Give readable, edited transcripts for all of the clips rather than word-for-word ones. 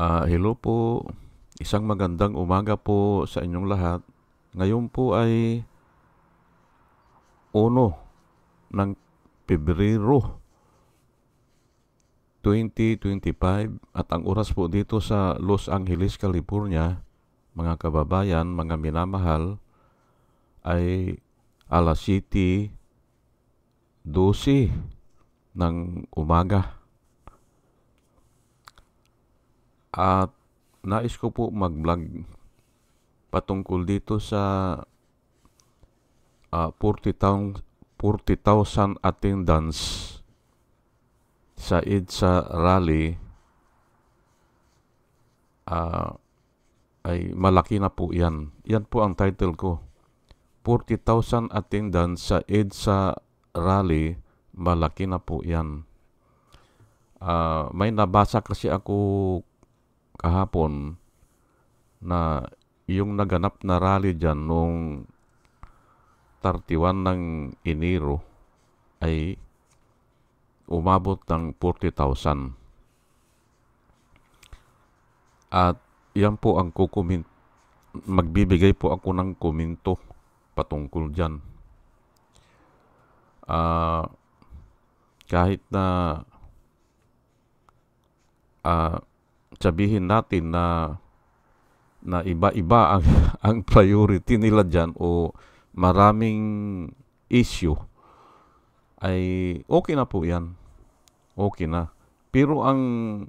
Hello po. Isang magandang umaga po sa inyong lahat. Ngayon po ay 1 ng Pebrero 2025 at ang oras po dito sa Los Angeles, California, mga kababayan, mga minamahal, ay alas 7:12 ng umaga. At nais ko po mag-vlog patungkol dito sa 40,000 attendance sa EDSA rally. Ay malaki na po yan. Yan po ang title ko. 40,000 attendance sa EDSA rally, malaki na po yan. May nabasa kasi ako kahapon na yung naganap na rally dyan noong 31 ng Enero ay umabot ng 40,000. At yan po ang magbibigay po ako ng komento patungkol dyan. Kahit na sabihin natin na iba-iba ang priority nila dyan o maraming issue, ay okay na po yan. Okay na. Pero ang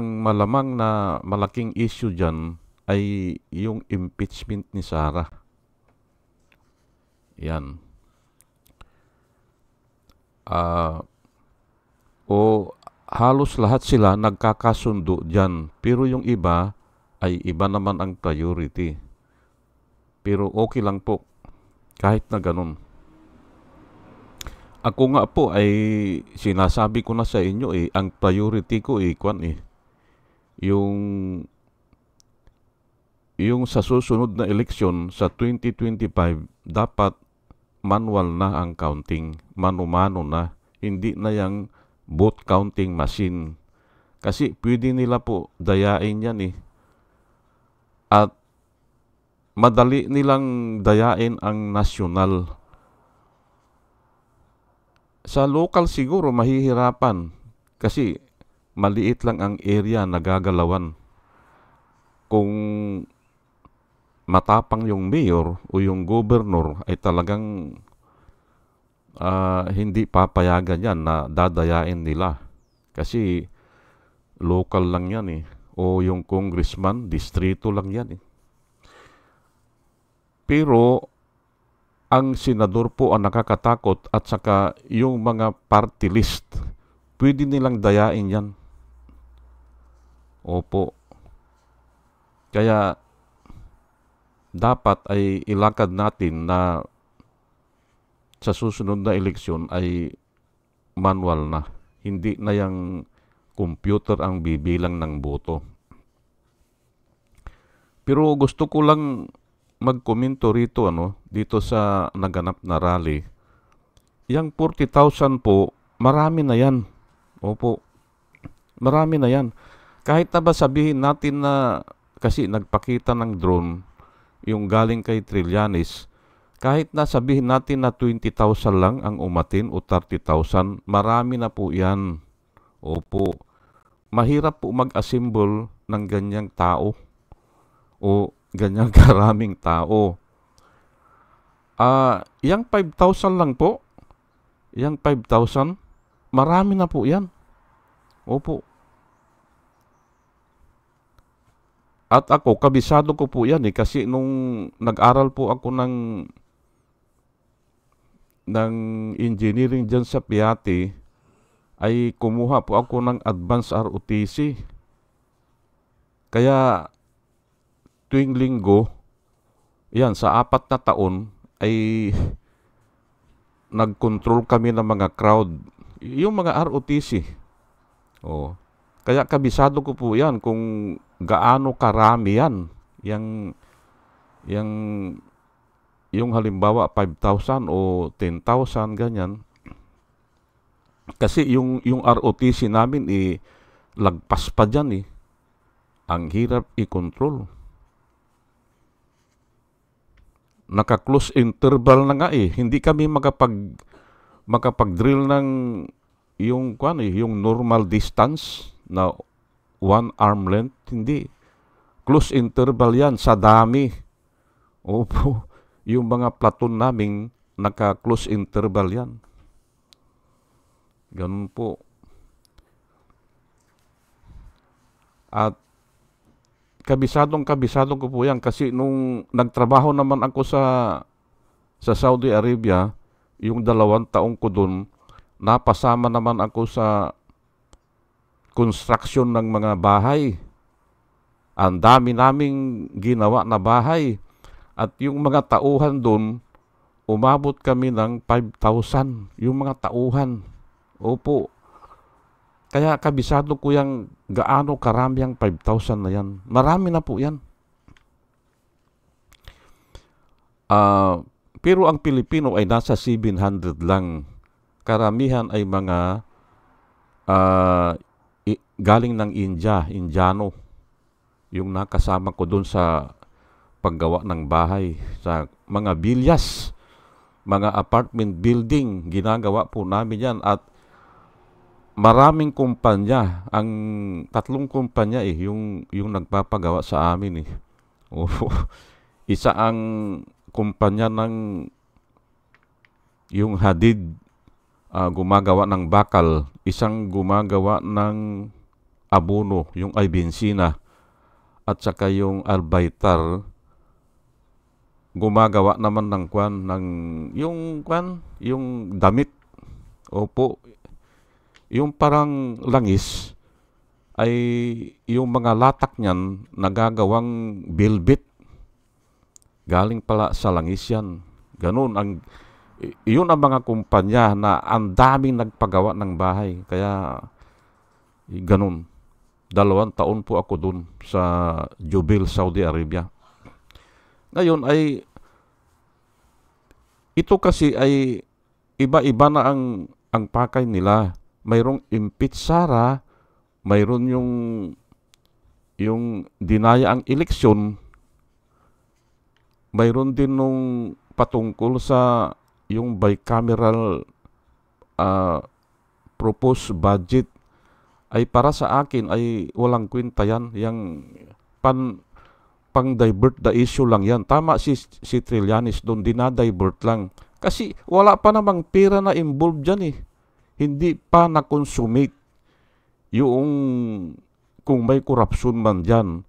malamang na malaking issue dyan ay yung impeachment ni Sara. Yan. Halos lahat sila nagkakasundo dyan. Pero yung iba ay iba naman ang priority. Pero okay lang po kahit na ganun. Ako nga po ay sinasabi ko na sa inyo ang priority ko yung sa susunod na eleksyon sa 2025 dapat manual na ang counting, mano-mano na, hindi na yung vote counting machine. Kasi pwede nila po dayain yan at madali nilang dayain ang national. Sa local siguro mahihirapan kasi maliit lang ang area na gagalawan. Kung matapang yung mayor o yung governor ay talagang hindi papayagan yan na dadayain nila. Kasi local lang yan o yung congressman, distrito lang yan Pero ang senador po ang nakakatakot at saka yung mga party list, pwede nilang dayain yan. Opo. Kaya dapat ay ilakad natin na sa susunod na eleksyon ay manual na. Hindi na yung computer ang bibilang ng boto. Pero gusto ko lang magkomento rito dito sa naganap na rally. Yang 40,000 po, marami na yan. Opo. Marami na yan. Kahit na ba sabihin natin na kasi nagpakita ng drone yung galing kay Trillanes, kahit na sabihin natin na 20,000 lang ang umatin o 30,000, marami na po yan. Opo. Mahirap po mag-assemble ng ganyang tao o ganyang karaming tao. Yang 5,000 lang po, yang 5,000, marami na po yan. Opo. At ako, kabisado ko po yan kasi nung nag-aral po ako ng engineering dyan sa Piati, ay kumuha po ako ng advanced ROTC. Kaya tuwing linggo, yan, sa 4 na taon, ay nag-control kami ng mga crowd. Yung mga ROTC. Kaya kabisado ko po yan kung gaano karami yan. Yung halimbawa 5,000 o 10,000, ganyan. Kasi yung ROTC namin lagpas pa dyan Ang hirap i-control. Naka-close interval na nga eh. Hindi kami makapag-drill ng yung normal distance na 1 arm length. Hindi. Close interval yan sa dami. Opo. Yung mga platoon naming naka-close interval yan. Ganun po. At kabisado ko po yan kasi nung nagtrabaho naman ako sa Saudi Arabia, yung 2 taong ko dun, napasama naman ako sa construction ng mga bahay. Ang dami naming ginawa na bahay. At yung mga tauhan dun, umabot kami ng 5,000. Yung mga tauhan. Opo. Kaya kabisado ko yung gaano karami ang 5,000 na yan. Marami na po yan. Pero ang Pilipino ay nasa 700 lang. Karamihan ay mga galing ng Indiano. Yung nakasama ko doon sa paggawa ng bahay. Sa mga bilyas, mga apartment building, ginagawa po namin yan. At maraming kumpanya, ang 3 kumpanya yung nagpapagawa sa amin eh. Isa ang kumpanya ng yung Hadid, gumagawa ng bakal, isang gumagawa ng abono, yung ay bensina, at saka yung Albaitar gumagawa naman yung damit. Opo. Yung parang langis ay yung mga latak niyan nagagawang velvet. Galing pala sa langis yan. Ganun. Yun ang mga kumpanya na ang daming nagpagawa ng bahay. Kaya ganun. 2 taon po ako dun sa Jubail, Saudi Arabia. Ngayon ay ito kasi ay iba-iba na ang pakay nila. Mayroong impitsara, mayroon yung dinaya ang eleksyon, mayroon din nung patungkol sa yung bicameral proposed budget. Ay para sa akin ay walang kwenta yan. Yang pang-divert the issue lang yan. Tama si Trillanes doon, dinadivert lang. Kasi wala pa namang pera na involved dyan eh. Hindi pa na-consummate yung kung may korupsyon man dyan.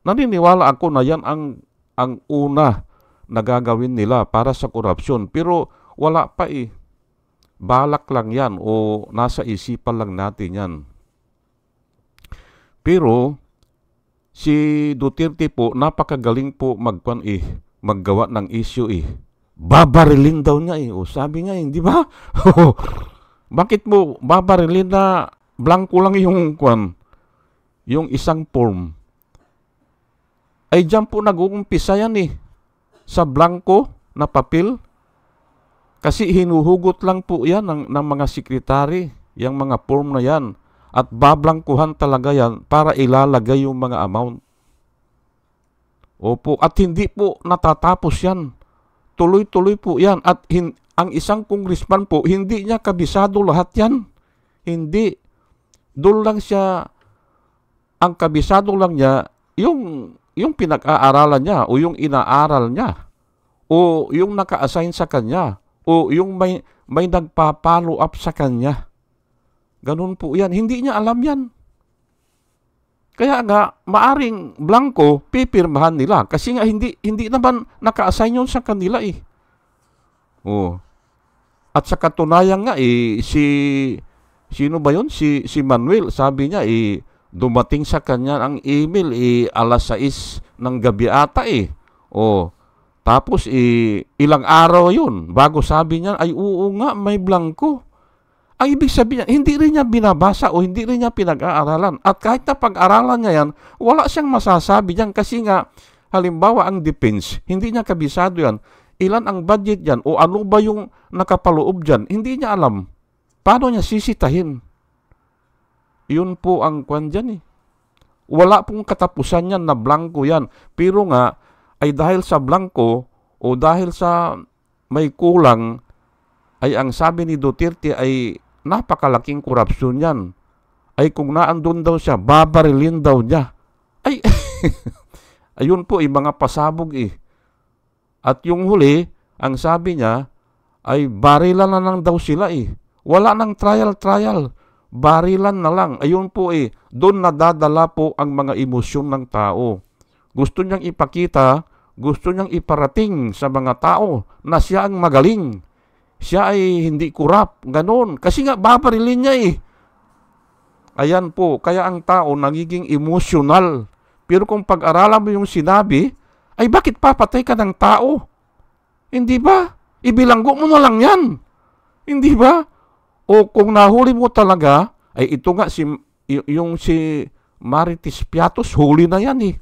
Naniniwala ako na yan ang una na gagawin nila para sa korupsyon. Pero wala pa eh. Balak lang yan o nasa isipan lang natin yan. Pero si Duterte po, napakagaling po maggawa ng issue eh. Babarilin daw niya eh. O sabi niya eh, di ba? Bakit mo babarilin na blanco lang yung isang form? Ay dyan po nag-uumpisa yan eh. Sa blanco na papel. Kasi hinuhugot lang po yan ng mga sekretary, yung mga form na yan. At bablangkuhan talaga yan para ilalagay yung mga amount. Opo, at hindi po natatapos yan. Tuloy-tuloy po yan. At ang isang congressman po, hindi niya kabisado lahat yan. Hindi. Doon lang siya, ang kabisado lang niya, yung pinag-aaralan niya o yung inaaral niya o yung naka-assign sa kanya o yung may nagpa-follow up sa kanya. Ganun po yan. Hindi niya alam yan. Kaya nga, maaring blanco, pipirmahan nila. Kasi nga, hindi naman naka-assign yun sa kanila eh. Oh. At sa katunayan nga eh, sino ba yun? Si Manuel, sabi niya eh, dumating sa kanya ang email eh, 6:00 ng gabi ata eh. Oh. Tapos ilang araw yun. Bago sabi niya, ay oo nga, may blanco. Ang ibig sabihin niya, hindi rin niya binabasa o hindi rin niya pinag-aaralan. At kahit na pag-aralan niya yan, wala siyang masasabi diyan kasi nga, halimbawa ang defense, hindi niya kabisado yan. Ilan ang budget yan o ano ba yung nakapaloob dyan, hindi niya alam. Paano niya sisitahin? Yun po ang kwan dyan eh. Wala pong katapusan yan na blanco yan. Pero nga, ay dahil sa blanco o dahil sa may kulang, ay ang sabi ni Duterte ay napakalaking korupsyon yan. Ay kung naandun daw siya, babarilin daw niya. Ay, ayun po, mga pasabog At yung huli, ang sabi niya, ay barilan na lang daw sila Wala nang trial. Barilan na lang. Ayun po doon nadadala po ang mga emosyon ng tao. Gusto niyang ipakita, gusto niyang iparating sa mga tao na siya ang magaling. Siya ay hindi kurap, ganon. Kasi nga, babarilin niya Ayan po, kaya ang tao nagiging emotional. Pero kung pag-aralan mo yung sinabi, ay bakit papatay ka ng tao? Hindi ba? Ibilanggo mo na lang yan. Hindi ba? O kung nahuli mo talaga, ay ito nga, si Marites Piatos, huli na yan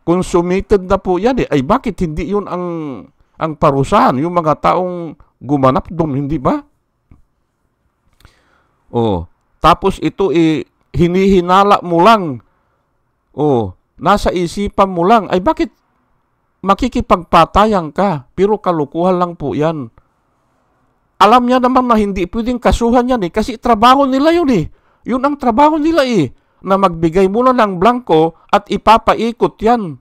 Consummated na po yan ay bakit hindi yun ang parusahan, yung mga taong gumanap doon, hindi ba? Tapos ito hinihinala mo lang. Nasa isipan mo lang. Ay bakit makikipagpatayan ka? Pero kalukuhan lang po yan. Alam niya naman na hindi pwedeng kasuhan yan kasi trabaho nila yun Yun ang trabaho nila na magbigay muna ng blanco at ipapaikot yan.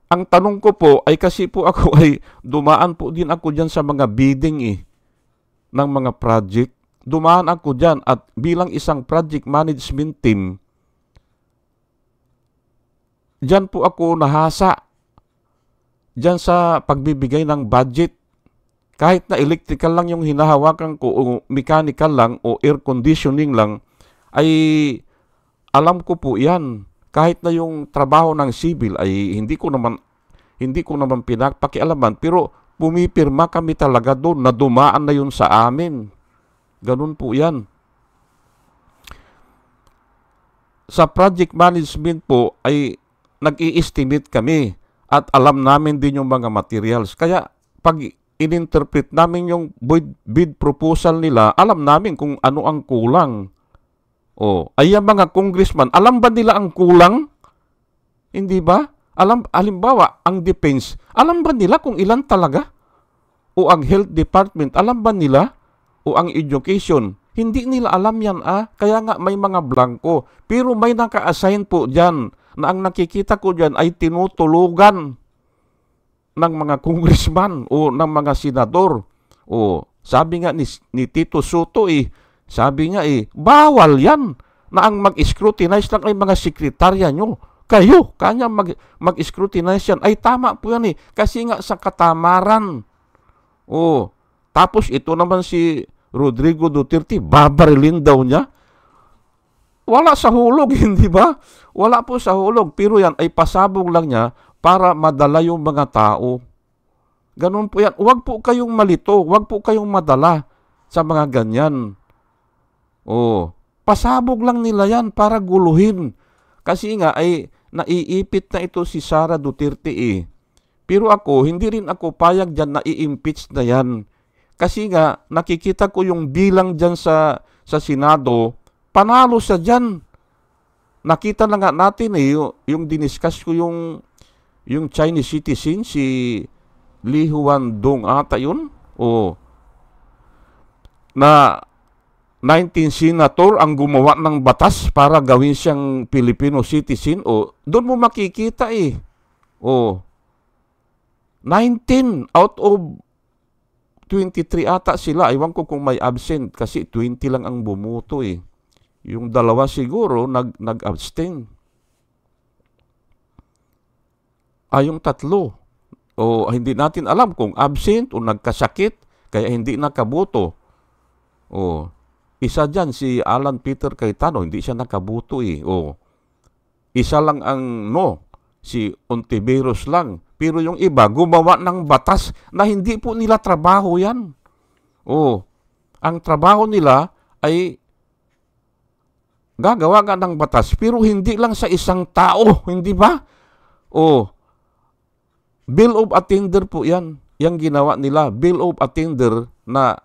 Ang tanong ko po ay kasi po ako ay dumaan po din ako dyan sa mga bidding ng mga project. Dumaan ako dyan at bilang isang project management team, dyan po ako nahasa. Dyan sa pagbibigay ng budget. Kahit na electrical lang yung hinahawakan ko o mechanical lang o air conditioning lang, ay alam ko po yan. Kahit na yung trabaho ng civil ay hindi ko naman pinagpakialaman, pero pumipirma kami talaga doon na dumaan na yun sa amin. Ganun po yan. Sa project management po ay nag-i-estimate kami at alam namin din yung mga materials. Kaya pag in-interpret namin yung bid proposal nila, alam namin kung ano ang kulang. Ay yung mga congressman, alam ba nila ang kulang? Hindi ba? Halimbawa, ang defense, alam ba nila kung ilan talaga? O ang health department, alam ba nila? O ang education, hindi nila alam yan Kaya nga may mga blanco. Pero may naka-assign po dyan na ang nakikita ko dyan ay tinutulugan ng mga congressman o ng mga senador. Sabi nga ni Tito Soto sabi niya bawal yan na ang mag-scrutinize lang ay mga sekretarya nyo. Kayo, kanya mag-scrutinize yan. Ay tama po yan kasi nga sa katamaran. Tapos ito naman si Rodrigo Duterte, babarilin daw niya. Wala sa hulog, hindi ba? Wala po sa hulog. Pero yan ay pasabog lang niya para madala yung mga tao. Ganun po yan. Huwag po kayong malito. Huwag po kayong madala sa mga ganyan. Pasabog lang nila yan para guluhin. Kasi nga ay naiipit na ito si Sara Duterte Pero ako, hindi rin ako payag dyan na i-impeach na yan. Kasi nga, nakikita ko yung bilang dyan sa Senado, panalo siya dyan. Nakita na nga natin yung diniscuss ko yung Chinese citizen, si Li Huandong ata yun. Na 19 senator ang gumawa ng batas para gawin siyang Filipino citizen. Doon mo makikita 19 out of 23 ata sila. Iwan ko kung may absent kasi 20 lang ang bumuto Yung dalawa siguro nag-abstain. Yung tatlo. Hindi natin alam kung absent o nagkasakit kaya hindi nakaboto. Isa dyan si Alan Peter Cayetano, hindi siya nakaboto Isa lang ang no, si Ontiveros lang. Pero yung iba, gumawa ng batas na hindi po nila trabaho yan. Ang trabaho nila ay gagawa nga ng batas, pero hindi lang sa isang tao, hindi ba? Bill of Attainder po yan. Yung ginawa nila, Bill of Attainder na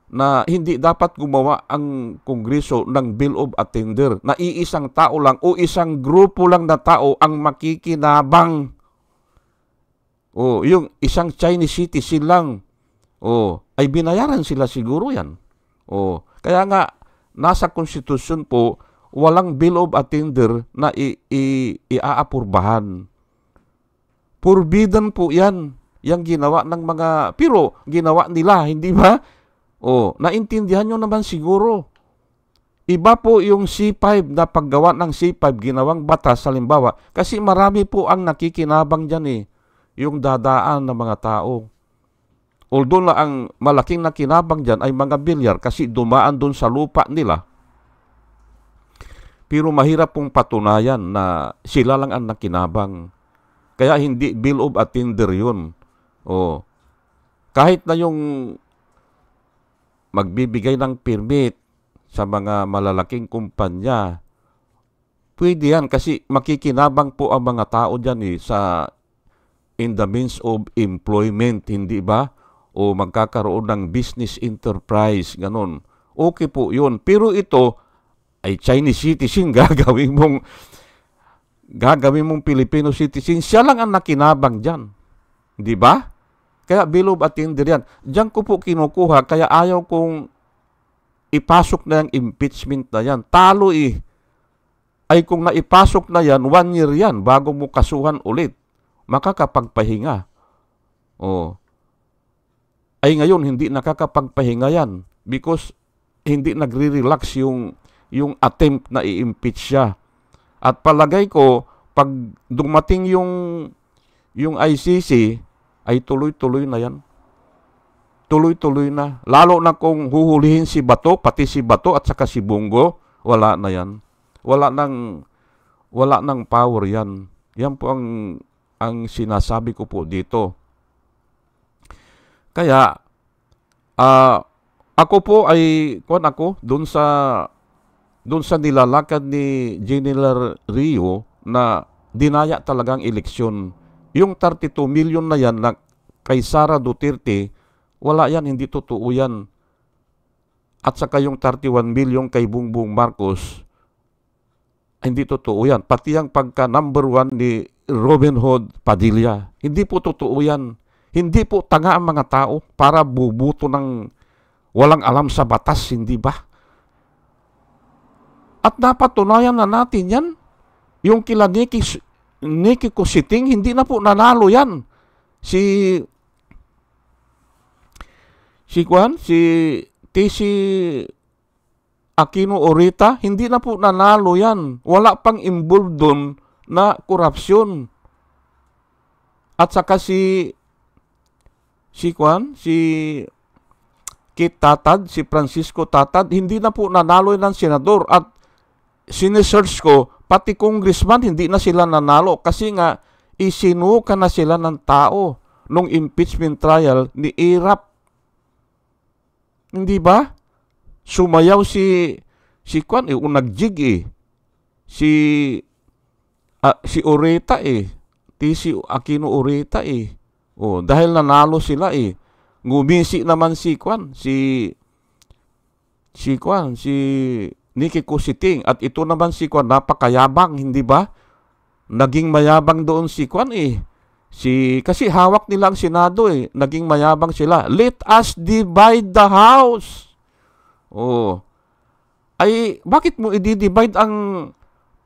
na hindi dapat gumawa ang Kongreso ng Bill of Attainder na iisang tao lang o isang grupo lang na tao ang makikinabang. O, yung isang Chinese citizen lang, o, ay binayaran sila siguro yan. O, kaya nga, nasa konstitusyon po, walang Bill of Attainder na iaapurbahan. Forbidden po yan. Yang ginawa ng mga, pero ginawa nila, hindi ba? O, naintindihan nyo naman siguro. Iba po yung C5 na paggawa ng C5, ginawang batas, halimbawa, kasi marami po ang nakikinabang dyan yung dadaan ng mga tao. Although na ang malaking nakinabang dyan ay mga bilyar kasi dumaan doon sa lupa nila. Pero mahirap pong patunayan na sila lang ang nakinabang. Kaya hindi Bill of Attainder yun. O, kahit na yung magbibigay ng permit sa mga malalaking kumpanya, pwede yan kasi makikinabang po ang mga tao dyan sa in the means of employment, hindi ba? O magkakaroon ng business enterprise, ganun. Okay po yun. Pero ito ay Chinese citizen, gagawin mong Filipino citizen, siya lang ang nakinabang dyan. Di ba? Kaya Bill of Attainder yan. Diyan ko po kinukuha, kaya ayaw kong ipasok na yung impeachment na yan. Talo ay kung naipasok na yan, 1 year yan, bago mo kasuhan ulit. Makakapagpahinga. O, ay ngayon, hindi nakakapagpahinga yan because hindi nagre-relax yung attempt na i-impeach siya. At palagay ko, pag dumating yung ICC, ay tuloy-tuloy na yan. Tuloy-tuloy na. Lalo na kung huhulihin si Bato, pati si Bato at saka si Bongo, wala na yan. Wala nang power yan. Yan po ang sinasabi ko po dito. Kaya, ako po ay, doon sa nilalakad ni General Rio na dinaya talagang eleksyon. Yung 32 million na yan na kay Sara Duterte, wala yan, hindi totoo yan. At saka yung 31 million kay Bongbong Marcos, hindi totoo yan. Pati yung pagka number 1 ni Robin Hood Padilla, hindi po totoo yan. Hindi po tanga ang mga tao para bubuto ng walang alam sa batas, hindi ba? At napatunayan na natin yan. Yung kila Nikki Cositing, hindi na po nanalo yan. Si TC Aquino Orita, hindi na po nanalo yan. Wala pang involved doon na korupsyon. At saka si Kit Tatad, si Francisco Tatad, hindi na po nanalo ng senador. At sinesearch ko, pati congressman, hindi na sila nanalo. Kasi nga, isinuka na sila ng tao nung impeachment trial ni Irap. Hindi ba? Sumayaw si nagjig si Oreta TC Aquino Oreta Oh, dahil nanalo sila Ngumisi naman si Nikki Cositing at ito naman si napakayabang, hindi ba? Naging mayabang doon si kasi hawak nila ang Senado naging mayabang sila. Let us divide the house. Oh. Ay bakit mo i-divide ang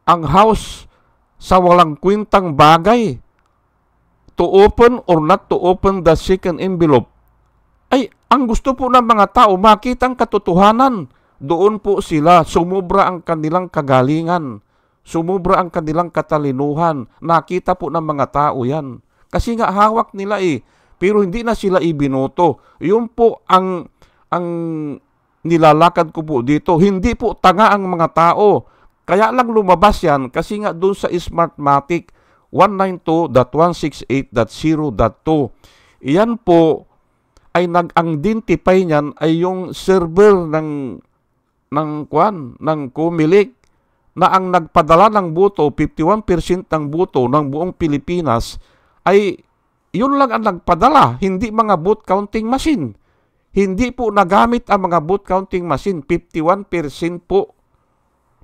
house sa walang kwentang bagay? To open or not to open the second envelope. Ay, ang gusto po ng mga tao, makita ang katotohanan. Doon po sila, sumubra ang kanilang kagalingan. Sumubra ang kanilang katalinuhan. Nakita po ng mga tao yan. Kasi nga hawak nila pero hindi na sila ibinoto. Yun po ang nilalakad ko po dito. Hindi po tanga ang mga tao. Kaya lang lumabas yan kasi nga doon sa Smartmatic 192.168.0.2. Iyan po ay nag-identify niyan ay yung server ng Comelec na ang nagpadala ng boto, 51% ng boto ng buong Pilipinas ay yun lang ang nagpadala, hindi mga vote counting machine. hindi po nagamit ang mga vote counting machine. 51% po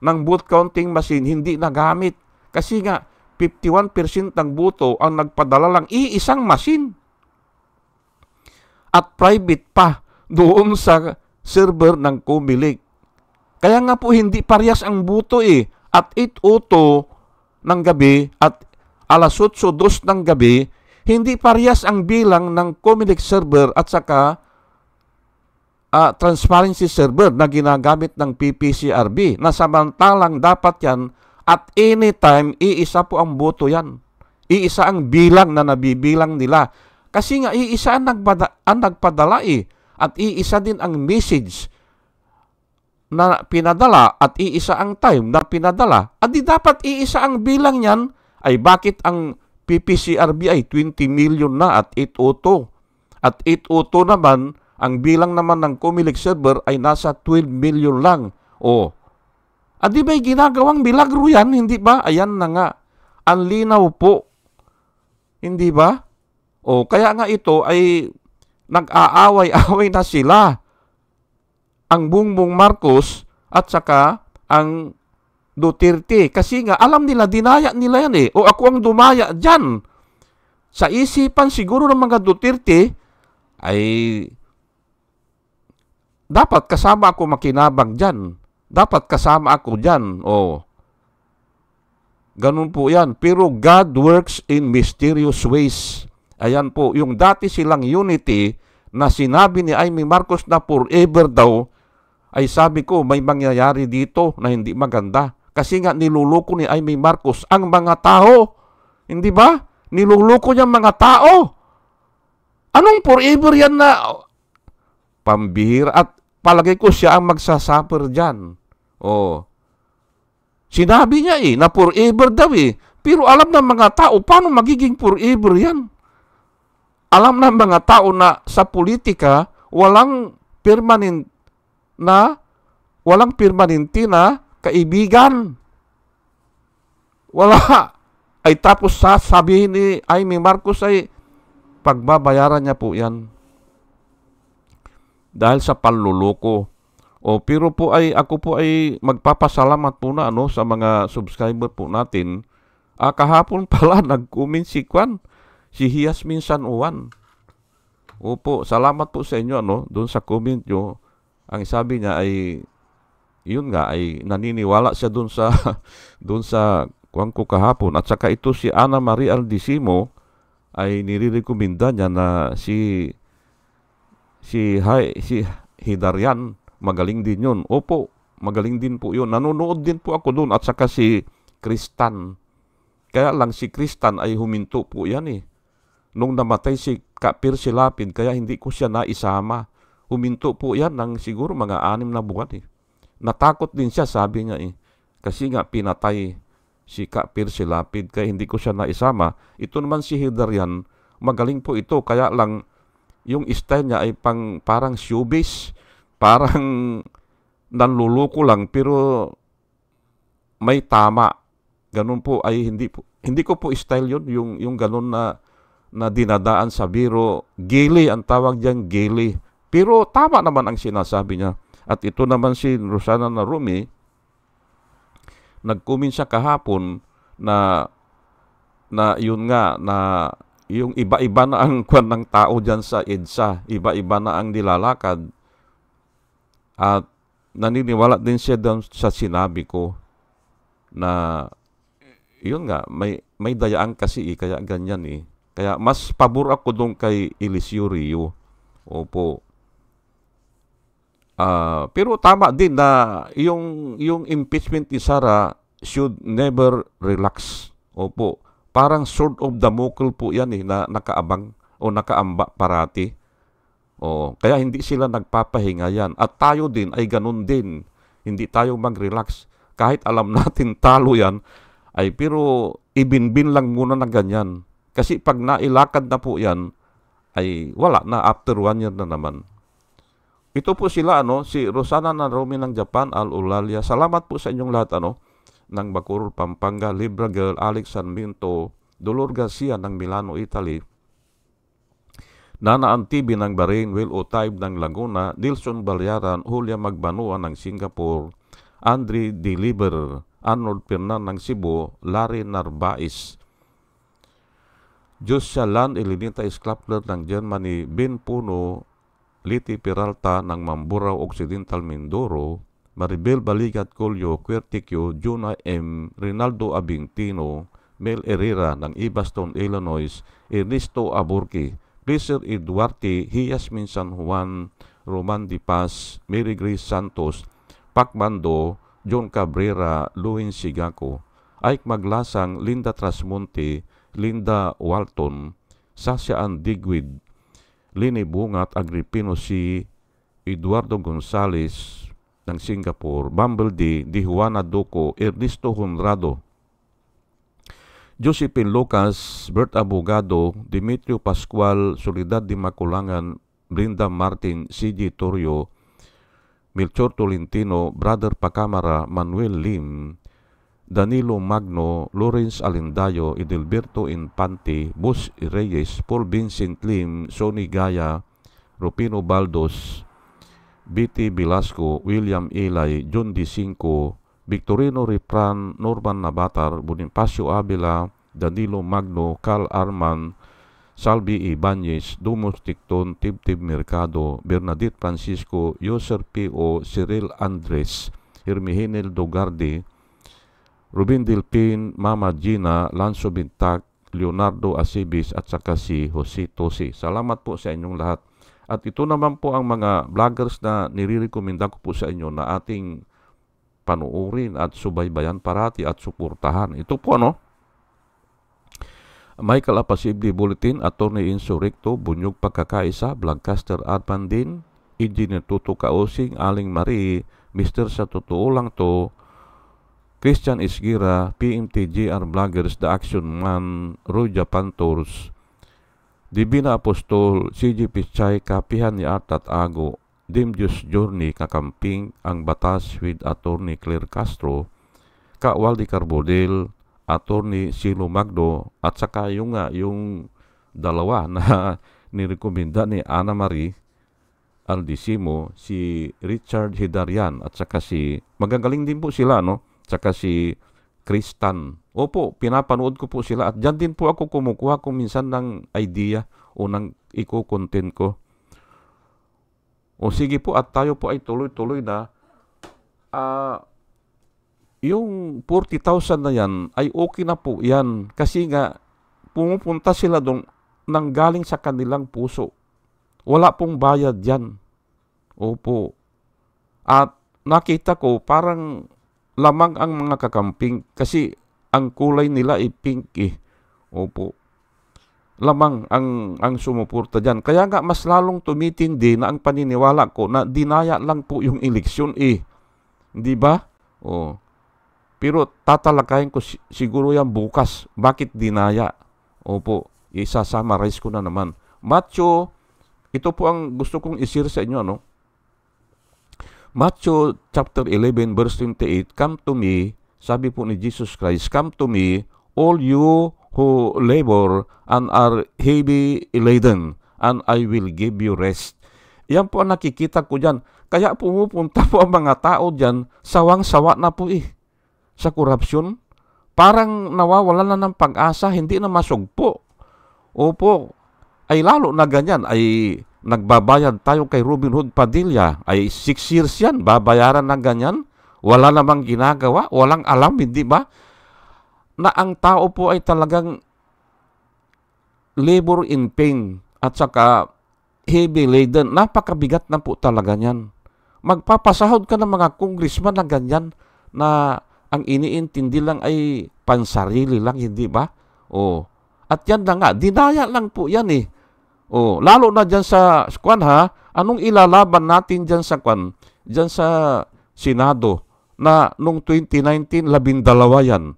ng vote counting machine hindi nagamit. Kasi nga, 51% ng boto ang nagpadala lang iisang machine. At private pa doon sa server ng Comelec. Kaya nga po hindi parehas ang boto eh. At 8:02 ng gabi at alas 8:02 ng gabi, hindi parehas ang bilang ng Comelec server at saka transparency server na ginagamit ng PPCRB. Na samantalang dapat yan at anytime, iisa po ang boto yan. Iisa ang bilang na nabibilang nila. Kasi nga, iisa ang nagpadala eh. At iisa din ang message na pinadala at iisa ang time na pinadala. At di dapat iisa ang bilang yan, ay bakit ang PPCRB ay 20 million na at 8:02? At 8:02 naman, ang bilang naman ng Comelec server ay nasa 12 million lang. O, at di ba'y ginagawang milagro yan, hindi ba? Ayan na nga. Ang linaw po. Hindi ba? O, kaya nga ito ay nag-aaway-away na sila. Ang Bongbong Marcos at saka ang Duterte. Kasi nga, alam nila, dinaya nila yan eh. O ako ang dumaya dyan. Sa isipan siguro ng mga Duterte, ay dapat kasama ako makinabang dyan. Dapat kasama ako dyan. O, ganun po yan. Pero God works in mysterious ways. Ayan po, yung dati silang unity na sinabi ni Amy Marcos na forever daw, ay sabi ko, may mangyayari dito na hindi maganda. Kasi nga niluloko ni Amy Marcos ang mga tao. Hindi ba? Niluloko niya mga tao. Anong forever yan na pambihira? At palagay ko siya ang magsasuffer dyan. Oh. Sinabi niya na forever daw Pero alam ng mga tao, paano magiging forever yan? Alam ng mga tao na sa politika, walang permanente na kaibigan. Wala. Ay tapos sasabihin ni Amy Marcos ay pagbabayaran niya po yan. Dahil sa panluloko. O pero po ay ako po ay magpapasalamat po na sa mga subscriber po natin. Kahapon pala nag-comment si Hiasmin San Juan. Opo, salamat po sa inyo doon sa comment nyo. Ang sabi niya ay yun nga ay naniniwala siya doon sa doon sa kuwan ko kahapon. At saka ito si Ana Marie Aldisimo ay nirekomenda niya na si Hidarian, magaling din yun. Opo, magaling din po yun. Nanonood din po ako doon. At saka si Kristan. Kaya lang si Kristan ay huminto po yan Nung namatay si Kapir Silapid, kaya hindi ko siya naisama. Huminto po yan ng siguro mga 6 na buwan Natakot din siya, sabi niya Kasi nga pinatay si Kapir Silapid, kaya hindi ko siya naisama. Ito naman si Hidarian, magaling po ito. Kaya lang, yung style niya ay parang showbiz. Parang nanluluko lang, pero may tama. Ganun po ay hindi ko po style yun, yung ganun na dinadaan sa biro. Gili, ang tawag diyan, gili. Pero tama naman ang sinasabi niya. At ito naman si Rosana Narumi, nag-comment siya kahapon na yun nga, na yung iba-iba na ang kwan ng tao dyan sa EDSA. Iba-iba na ang nilalakad. At naniniwala din siya doon sa sinabi ko na yun nga, may dayaan kasi kaya ganyan Kaya mas pabor ako doon kay Eliseo Rio. Opo. Pero tama din na yung impeachment ni Sara should never relax. Opo. Parang sword of Damocles po yan na nakaabang o nakaamba parati. Kaya hindi sila nagpapahinga yan. At tayo din ay ganun din. Hindi tayo mag-relax. Kahit alam natin talo yan, pero ibinbin lang muna na ganyan. Kasi pag nailakad na po yan, ay wala na, after 1 year na naman. Ito po sila, si Rosana Narumi ng Japan, Al Ulalia. Salamat po sa inyong lahat, ng Bacoor, Pampanga, Libra Girl, Alex Sarmiento, Dolor Garcia ng Milano, Italy. Nana Antibi ng Bahrain, Will Otaib ng Laguna, Dilson Balyaran, Julia Magbanua ng Singapore, Andre Deliver, Arnold Pernan ng Cebu, Larry Narvaez, Josia Land Elinita Sklapler ng Germany, Ben Puno, Liti Peralta ng Mamburao Occidental Mindoro, Maribel Baligat Colio, Querticio, Juna M, Rinaldo Abingtino, Mel Herrera ng Ibaston, Illinois, Ernesto Aburki, Pleasure Eduarte, Hiasmin San Juan, Roman Di Paz, Mary Grace Santos, Pacmando, John Cabrera, Luin Sigaco, Ike Maglasang, Linda Trasmonte, Linda Walton, Sasha Andigwid, Lini Bungat, Agripino C, Eduardo Gonzales ng Singapore, Bumble D, Di Juana Duco, Ernesto Honrado, Josephine Lucas, Bert Abogado, Dimitrio Pascual, Soledad Di Maculangan, Brinda Martin, CJ Torrio, Melchor Tolentino, Brother Pacamara, Manuel Lim, Danilo Magno, Lawrence Alindayo, Edelberto Infante, Bus Reyes, Paul Vincent Lim, Sonny Gaya, Rupino Baldos, B.T. Velasco, William Ilay, John D. Cinco, Victorino Ripran, Norman Nabatar, Bonifacio Avila, Danilo Magno, Carl Arman, Salvi Ibanez, Dumos Ticton, Tibtib Mercado, Bernadette Francisco, Yoser P.O., Cyril Andres, Hermihinel Dogardi, Rubin Dilpin, Mama Gina, Lanzo Bintak, Leonardo Asibis at saka si Jose Tosi. Salamat po sa inyong lahat. At ito naman po ang mga vloggers na nirirekomenda ko po sa inyo na ating panuorin at subaybayan parati at suportahan. Ito po Michael Apasibli Bulletin, Attorney Insurrecto, Bunyog Pagkakaisa, Vlogcaster Arpandin, Engineer Tuto Kaosing, Aling Marie, Mr. Sa Totoo Lang To, Christian Isgira, PMTGR Vloggers, The Action Man, Roy Japan Tours, Divina Apostol, CG Pichay, Kapihan ni Art at Ago, Dimdius Journey, Kakamping, Ang Batas with Attorney Claire Castro, Waldi Carbodel, Attorney Silo Magdo, at saka yung dalawa na nirekomenda ni Ana Marie Aldisimo, si Richard Hidarian, at saka si, magagaling din po sila, saka si Kristan. Opo, pinapanood ko po sila, at dyan din po ako kumukuha kung minsan ng idea o ng iko-content ko. O sige po, at tayo po ay tuloy-tuloy na. Yung 40,000 na yan ay okay na po yan. Kasi nga, pumupunta sila doon nang galing sa kanilang puso. Wala pong bayad yan. Opo. At nakita ko, parang lamang ang mga kakamping. Kasi ang kulay nila ay pink eh. Opo. Lamang ang sumuporta dyan. Kaya nga mas lalong tumitindi na ang paniniwala ko na dinaya lang po yung eleksyon eh. Di ba? Oh. Pero tatalakayin ko siguro yan bukas. Bakit dinaya? Opo. Isa-summarize ko na naman. Matthew, ito po ang gusto kong isir sa inyo, Matthew chapter 11 verse 28, Come to me, sabi po ni Jesus Christ, Come to me, all you who labor and are heavy laden, and I will give you rest. Yan po ang nakikita ko dyan. Kaya pumupunta po ang mga tao dyan, sawang-sawa na po sa korupsyon. Parang nawawalan na ng pag-asa, hindi na masugpo. Opo, ay lalo na ganyan, ay nagbabayad tayo kay Robin Hood Padilla, ay 6 years yan, babayaran na ganyan. Wala namang ginagawa, walang alam, hindi ba? Na ang tao po ay talagang labor in pain at saka heavy laden. Napakabigat na po talaga niyan. Magpapasahod ka ng mga congressman na ganyan na ang iniintindi lang ay pansarili lang, hindi ba? At yan na nga, dinaya lang po yan eh. Lalo na dyan sa kwan anong ilalaban natin dyan sa kwan? Dyan sa Senado na nung 2019, 12 yan.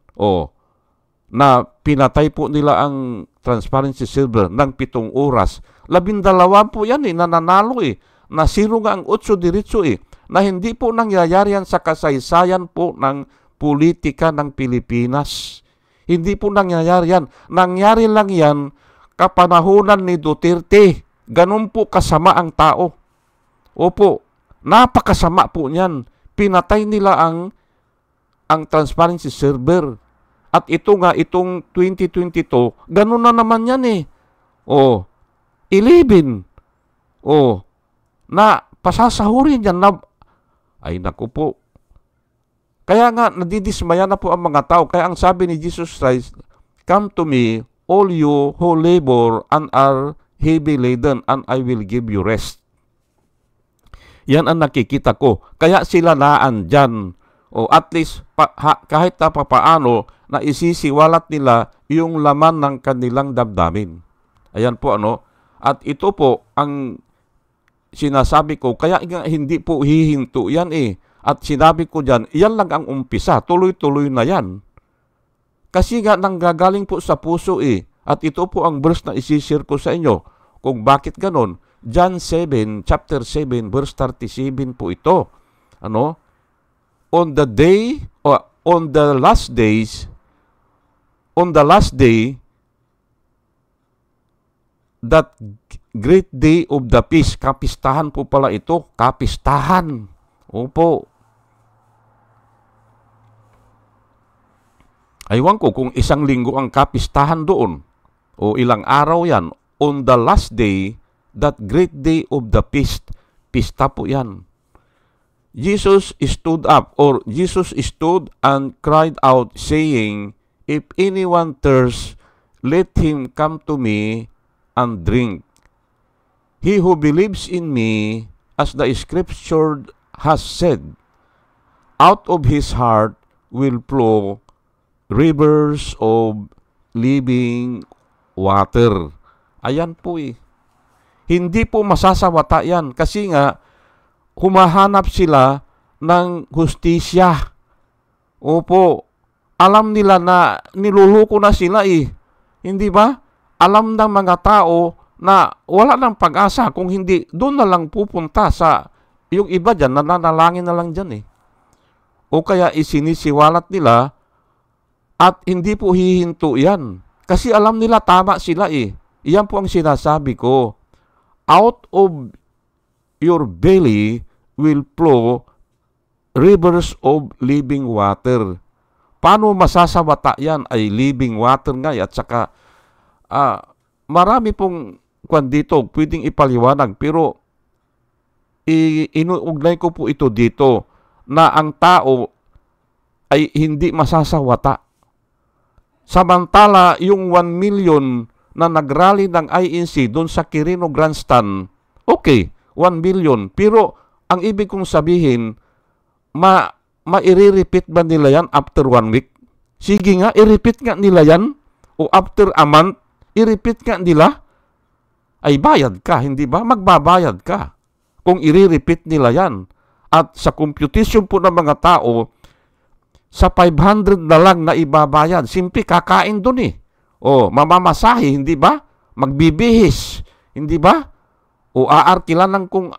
Na pinatay po nila ang transparency server ng 7 oras. 12 po yan nananalo Nasiro nga ang 8 diretso na hindi po nangyayari yan sa kasaysayan po ng politika ng Pilipinas. Hindi po nangyayari yan. Nangyari lang yan kapanahunan ni Duterte. Ganun po kasama ang tao. Opo, napakasama po niyan. Pinatay nila ang transparency server. At ito nga, itong 2022, ganun na naman yan eh. 11. Na pasasahurin yan na, ay naku po. Kaya nga, nadidismaya na po ang mga tao. Kaya ang sabi ni Jesus Christ, "Come to me, all you who labor and are heavy laden, and I will give you rest." Yan ang nakikita ko. Kaya sila naandyan. At least, kahit na papaano, na isisiwalat nila yung laman ng kanilang damdamin. Ayan po At ito po ang sinasabi ko. Kaya hindi po hihinto yan eh. At sinabi ko dyan, yan lang ang umpisa. Tuloy-tuloy na yan. Kasi nga nanggagaling po sa puso eh. At ito po ang verse na isishare ko sa inyo. Kung bakit ganon. John 7, chapter 7, verse 37 po ito. On the day, on the last day, that great day of the feast, kapistahan po pala ito, kapistahan. Opo. Aywan ko kung isang linggo ang kapistahan doon o ilang araw yan. On the last day, that great day of the feast, pista po yan. Jesus stood up, or Jesus stood and cried out, saying, "If anyone thirsts, let him come to me and drink. He who believes in me, as the scripture has said, out of his heart will flow rivers of living water." Ayan po eh. Hindi po masasawata yan kasi nga humahanap sila ng hustisya. Opo, alam nila na niluluko na sila eh. Hindi ba? Alam ng mga tao na wala ng pag-asa kung hindi doon na lang pupunta sa yung iba dyan, nananalangin na lang dyan eh. O kaya isinisiwalat nila at hindi po hihinto yan. Kasi alam nila tama sila eh. Iyan po ang sinasabi ko. Out of your belly will flow rivers of living water. Paano masasawata yan? Ay living water nga. At saka, marami pong dito, pwedeng ipaliwanag. Pero, inuugnay ko po ito dito na ang tao ay hindi masasawata. Samantala, yung 1 million na nagrally ng INC doon sa Quirino Grandstand, okay, 1 million. Pero, ang ibig kong sabihin, ma-i-repeat ba nila yan after 1 week? Sige nga, i-repeat nga nila yan. O after a month, i-repeat nga nila. Ay bayad ka, hindi ba? Magbabayad ka. Kung i-repeat nila yan. At sa computation po ng mga tao, sa 500 na lang na ibabayad. Simple, kakain doon eh. Mamamasahe, hindi ba? Magbibihis, hindi ba? O aarkilan kung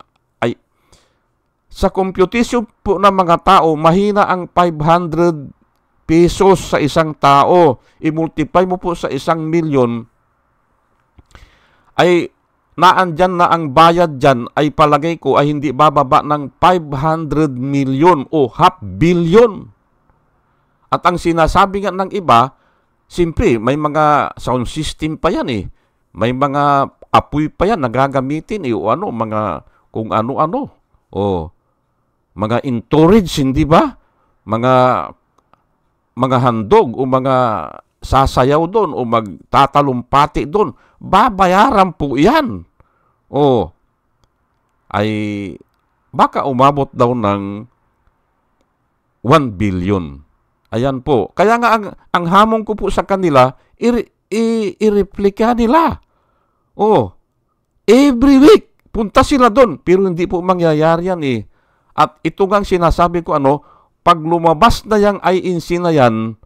sa computation po ng mga tao, mahina ang 500 pesos sa isang tao. I-multiply mo po sa 1 million, ay naandyan na ang bayad dyan, ay palagay ko ay hindi bababa ng 500 million o half billion. At ang sinasabi nga ng iba, simpre, may mga sound system pa yan eh. May mga apoy pa yan nagagamitin eh. O mga kung ano-ano. Mga entourage, hindi ba? Mga handog o mga sasayaw doon o magtatalumpati doon. Babayaran po yan. Ay baka umabot daw ng 1 billion. Ayan po. Kaya nga ang hamon ko po sa kanila, i-replika nila. Every week, punta sila doon. Pero hindi po mangyayari yan eh. At ito nga sinasabi ko pag lumabas na yung INC na yan,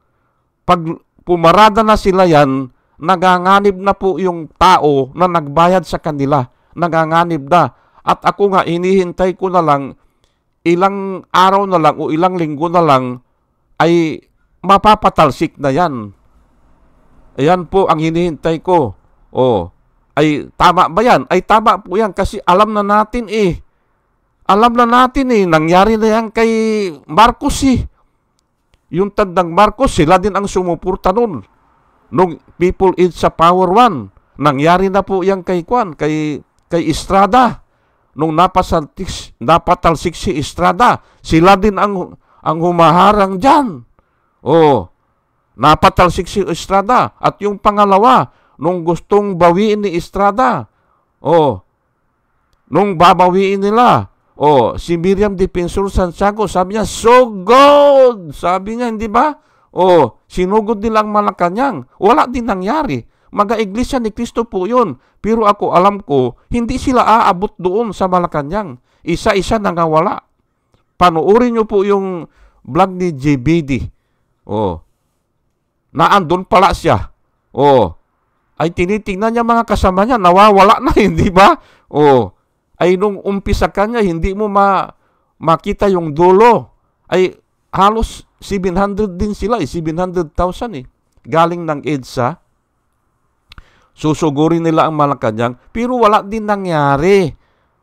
pag pumarada na sila yan, naganganib na po yung tao na nagbayad sa kanila. Naganganib na. At ako nga, hinihintay ko na lang, ilang araw na lang o ilang linggo na lang, ay mapapatalsik na yan. Ayan po ang hinihintay ko. Ay tama ba yan? Ay tama po yan kasi alam na natin eh. Alam na natin eh, nangyari na yan kay Marcos eh. Yung tandang Marcos, sila din ang sumuporta nun. Nung People Eat sa Power 1, nangyari na po yan kay Kwan, kay Estrada. Nung napatalsik si Estrada, sila din ang humaharang dyan. Oh, napatalsik si Estrada. At yung pangalawa, nung gustong bawiin ni Estrada, oh, nung babawiin nila, oh, si Miriam Defensor Santiago, sabi niya, so good! Sabi niya, hindi ba? Oh, sinugod nila ang Malacanang. Wala din nangyari. Mga iglesia ni Cristo po yun. Pero ako, alam ko, hindi sila aabot doon sa Malacanang. Isa-isa nangawala. Panuorin niyo po yung vlog ni JBD. Oh, naandun pala siya. Oh, ay tinitingnan niya mga kasama niya, nawawala na, hindi ba? Oh, ay nung umpisa kanya, hindi mo makita yung dulo. Ay halos 700 din sila, 700,000 eh. Galing ng EDSA. Susugurin nila ang Malacanang, pero wala din nangyari.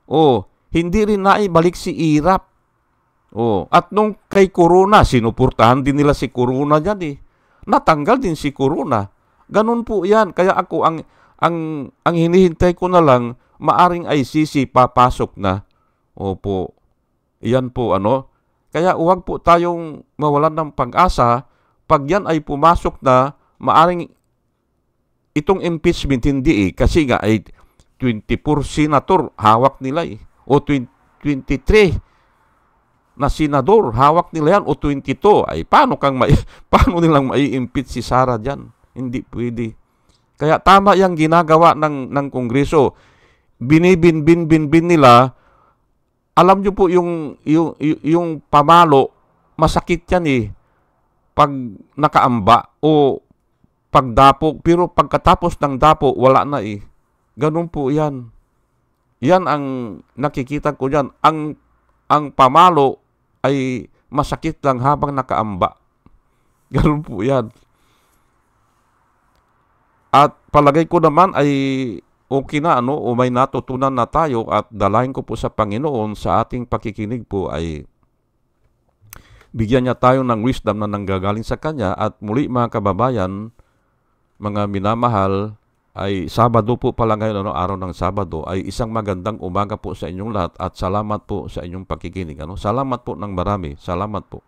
Oh, hindi rin naibalik si Irap. Oh, at nung kay Corona, sinuportahan din nila si Corona diyan eh. Natanggal din si Corona. Ganun po 'yan. Kaya ako ang hinihintay ko na lang maaring ICC papasok na. Opo. Iyan po ano. Kaya huwag po tayong mawalan ng pag-asa. Pag yan ay pumasok na, maaring itong impeachment hindi eh. Kasi nga ay 24 senator hawak nila eh. O 23 na senador hawak nila yan. O 22. Ay paano nilang mai-impeach si Sara dyan? Hindi pwede. Kaya tama yung ginagawa ng Kongreso. Binibin nila. Alam nyo po yung pamalo, masakit yan eh. Pag nakaamba o pagdapo, pero pagkatapos ng dapo, wala na eh. Ganun po yan. Yan ang nakikita ko dyan. Ang pamalo ay masakit lang habang nakaamba. Ganun po yan. At palagay ko naman ay okay na ano, o may natutunan na tayo at dalahin ko po sa Panginoon sa ating pakikinig po ay bigyan niya tayo ng wisdom na nanggagaling sa Kanya. At muli mga kababayan, mga minamahal, ay Sabado po pala ngayon, ano, araw ng Sabado, ay isang magandang umaga po sa inyong lahat at salamat po sa inyong pakikinig. Ano? Salamat po ng marami. Salamat po.